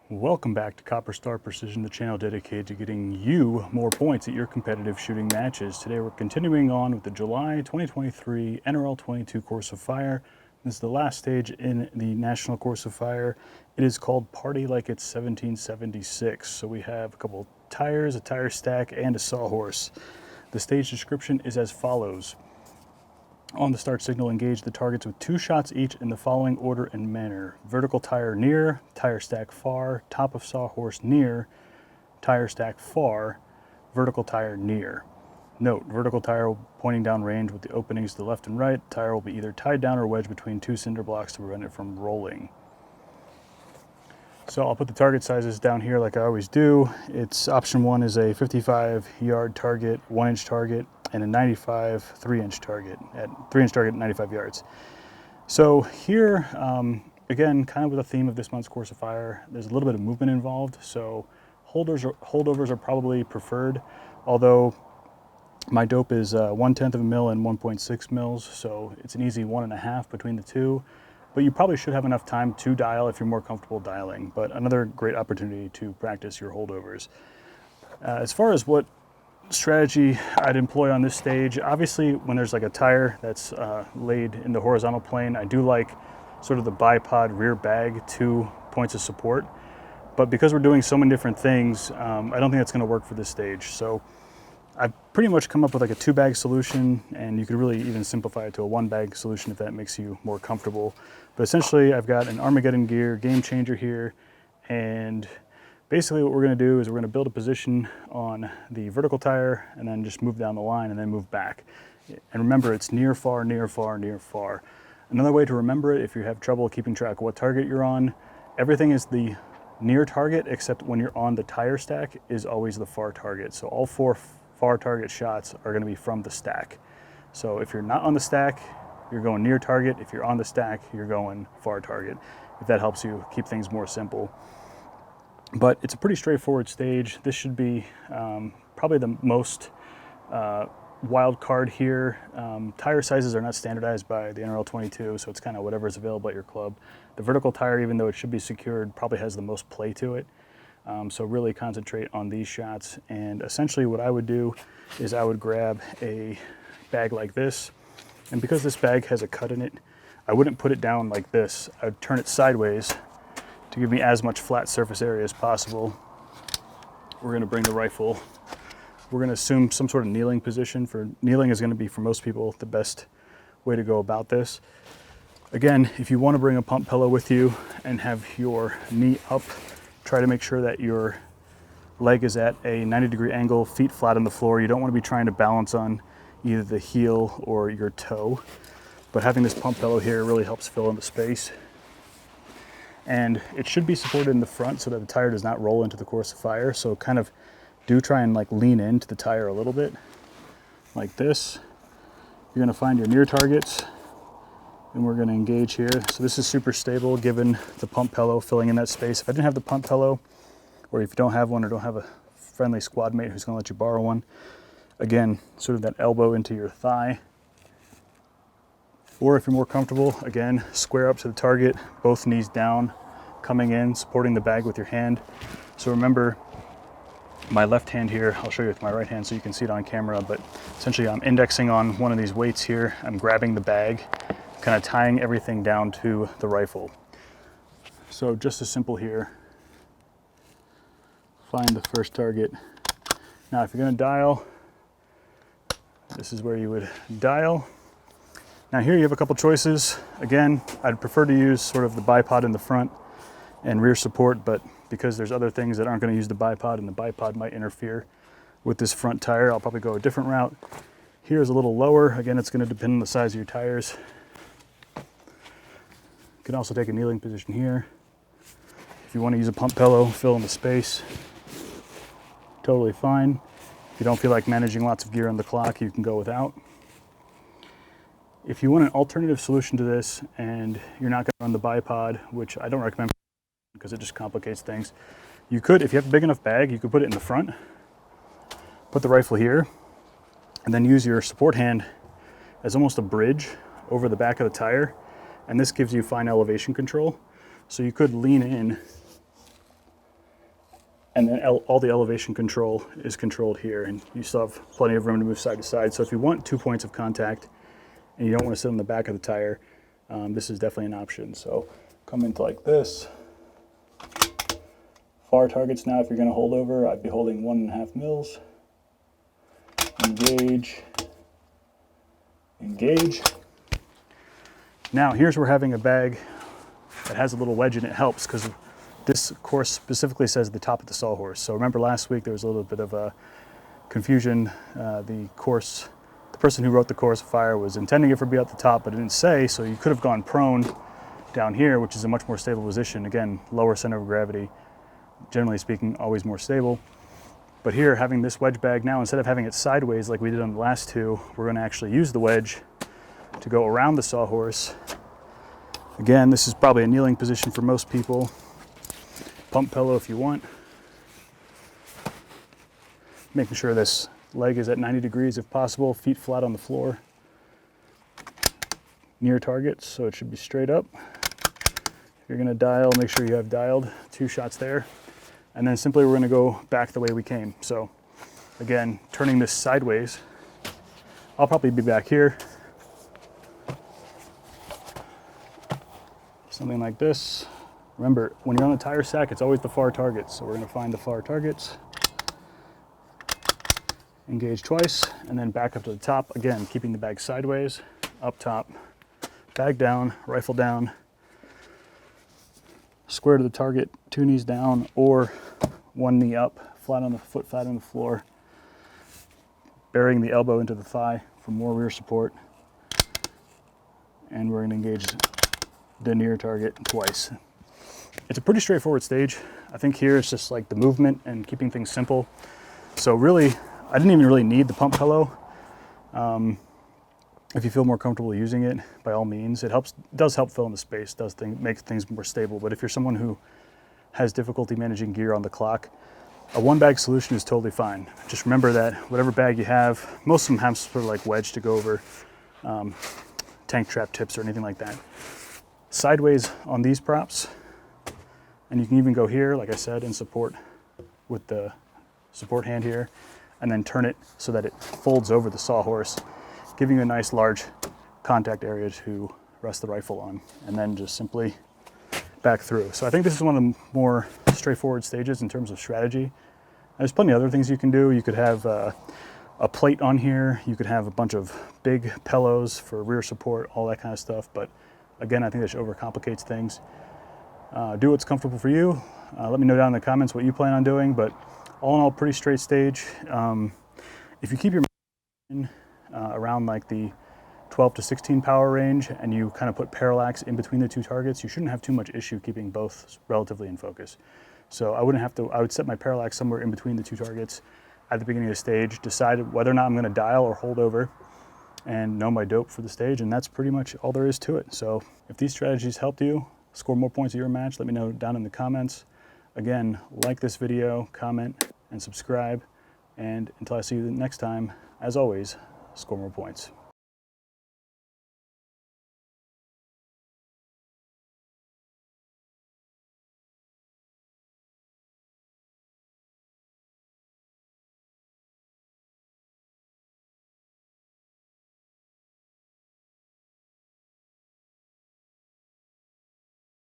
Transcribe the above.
Welcome back to Copper Star Precision, the channel dedicated to getting you more points at your competitive shooting matches. Today we're continuing on with the July 2023 NRL22 Course of Fire. This is the last stage in the National Course of Fire. It is called Party Like It's 1776. So we have a couple tires, a tire stack, and a sawhorse. The stage description is as follows. On the start signal, engage the targets with 2 shots each in the following order and manner. Vertical tire near, tire stack far, top of sawhorse near, tire stack far, vertical tire near. Note, vertical tire pointing down range with the openings to the left and right. Tire will be either tied down or wedged between 2 cinder blocks to prevent it from rolling. So I'll put the target sizes down here like I always do. It's option 1 is a 55-yard target, 1-inch target, and a 95 3-inch target at 95 yards. So here, again, kind of with the theme of this month's Course of Fire, there's a little bit of movement involved. So holdovers are probably preferred, although my dope is 1/10 of a mil and 1.6 mils. So it's an easy 1.5 between the two, but you probably should have enough time to dial if you're more comfortable dialing. But another great opportunity to practice your holdovers. As far as what strategy I'd employ on this stage, obviously when there's like a tire that's laid in the horizontal plane, I do like sort of the bipod rear bag 2 points of support, but because we're doing so many different things, I don't think that's going to work for this stage. So I've pretty much come up with like a 2-bag solution, and you could really even simplify it to a 1-bag solution if that makes you more comfortable. But essentially I've got an Armageddon gear game changer here, and basically what we're going to do is we're going to build a position on the vertical tire and then just move down the line and then move back. And remember, it's near, far, near, far, near, far. Another way to remember it, if you have trouble keeping track of what target you're on, everything is the near target except when you're on the tire stack is always the far target. So all 4 far target shots are going to be from the stack. So if you're not on the stack, you're going near target. If you're on the stack, you're going far target, if that helps you keep things more simple. But it's a pretty straightforward stage. This should be probably the most wild card here. Tire sizes are not standardized by the NRL22, so it's kind of whatever is available at your club. The vertical tire, even though it should be secured, probably has the most play to it. So really concentrate on these shots. And essentially what I would do is I would grab a bag like this. And because this bag has a cut in it, I wouldn't put it down like this. I would turn it sideways to give me as much flat surface area as possible. We're going to bring the rifle. We're going to assume some sort of kneeling position. Kneeling is going to be, for most people, the best way to go about this. Again, if you want to bring a pump pillow with you and have your knee up, try to make sure that your leg is at a 90-degree angle, feet flat on the floor. You don't want to be trying to balance on either the heel or your toe. But having this pump pillow here really helps fill in the space. And it should be supported in the front so that the tire does not roll into the Course of Fire. So kind of do try and like lean into the tire a little bit, like this. You're gonna find your near targets, and we're gonna engage here. So this is super stable given the pump pillow filling in that space. If I didn't have the pump pillow, or if you don't have one or don't have a friendly squad mate who's gonna let you borrow one, again, sort of that elbow into your thigh. Or if you're more comfortable, again, square up to the target, both knees down, coming in, supporting the bag with your hand. So remember, my left hand here, I'll show you with my right hand so you can see it on camera, but essentially I'm indexing on one of these weights here. I'm grabbing the bag, kind of tying everything down to the rifle. So just as simple here. Find the first target. Now if you're gonna dial, this is where you would dial. Now here you have a couple choices. Again, I'd prefer to use sort of the bipod in the front and rear support, but because there's other things that aren't going to use the bipod and the bipod might interfere with this front tire, I'll probably go a different route. Here's a little lower. Again, it's going to depend on the size of your tires. You can also take a kneeling position here. If you want to use a pump pillow, fill in the space. Totally fine. If you don't feel like managing lots of gear on the clock, you can go without. If you want an alternative solution to this and you're not going to run the bipod, which I don't recommend because it just complicates things, you could, if you have a big enough bag, you could put it in the front, put the rifle here, and then use your support hand as almost a bridge over the back of the tire, and this gives you fine elevation control. So you could lean in And then all the elevation control is controlled here, and you still have plenty of room to move side to side. So if you want 2 points of contact and you don't want to sit on the back of the tire, this is definitely an option. So come into like this. Far targets now, if you're going to hold over, I'd be holding 1.5 mils. Engage. Engage. Now here's where having a bag that has a little wedge in it helps, because this course specifically says the top of the sawhorse. So remember last week there was a little bit of a confusion. The person who wrote the course of fire was intending it for be at the top, but it didn't say, so you could have gone prone down here, which is a much more stable position. Again, lower center of gravity, generally speaking, always more stable. But here, having this wedge bag now, instead of having it sideways like we did on the last two, we're going to actually use the wedge to go around the sawhorse. Again, this is probably a kneeling position for most people. Pump pillow if you want. Making sure this leg is at 90 degrees if possible, feet flat on the floor. Near target, so it should be straight up. If you're going to dial, make sure you have dialed 2 shots there. And then simply we're going to go back the way we came. So again, turning this sideways, I'll probably be back here. Something like this. Remember, when you're on the tire sack, it's always the far targets. So we're going to find the far targets. Engage twice, and then back up to the top. Again, keeping the bag sideways, up top, bag down, rifle down, square to the target, 2 knees down, or 1 knee up, flat on the foot, flat on the floor, burying the elbow into the thigh for more rear support. And we're going to engage the near target twice. It's a pretty straightforward stage. I think here it's just like the movement and keeping things simple. So really, I didn't even really need the pump pillow. If you feel more comfortable using it, by all means, it does help fill in the space, make things more stable. But if you're someone who has difficulty managing gear on the clock, a 1-bag solution is totally fine. Just remember that whatever bag you have, most of them have sort of like wedge to go over tank trap tips or anything like that. Sideways on these props, and you can even go here, like I said, in support with the support hand here, and then turn it so that it folds over the sawhorse, giving you a nice large contact area to rest the rifle on, and then just simply back through. So I think this is one of the more straightforward stages in terms of strategy. There's plenty of other things you can do. You could have a plate on here. You could have a bunch of big pillows for rear support, all that kind of stuff. But again, I think that overcomplicates things. Do what's comfortable for you. Let me know down in the comments what you plan on doing. But all in all, pretty straight stage. If you keep your around like the 12 to 16 power range, and you kind of put parallax in between the 2 targets, you shouldn't have too much issue keeping both relatively in focus. So I would set my parallax somewhere in between the 2 targets at the beginning of the stage, decide whether or not I'm going to dial or hold over, and know my dope for the stage, and that's pretty much all there is to it. So if these strategies helped you score more points at your match, let me know down in the comments. Again, like this video, comment, and subscribe, and until I see you next time, as always, score more points.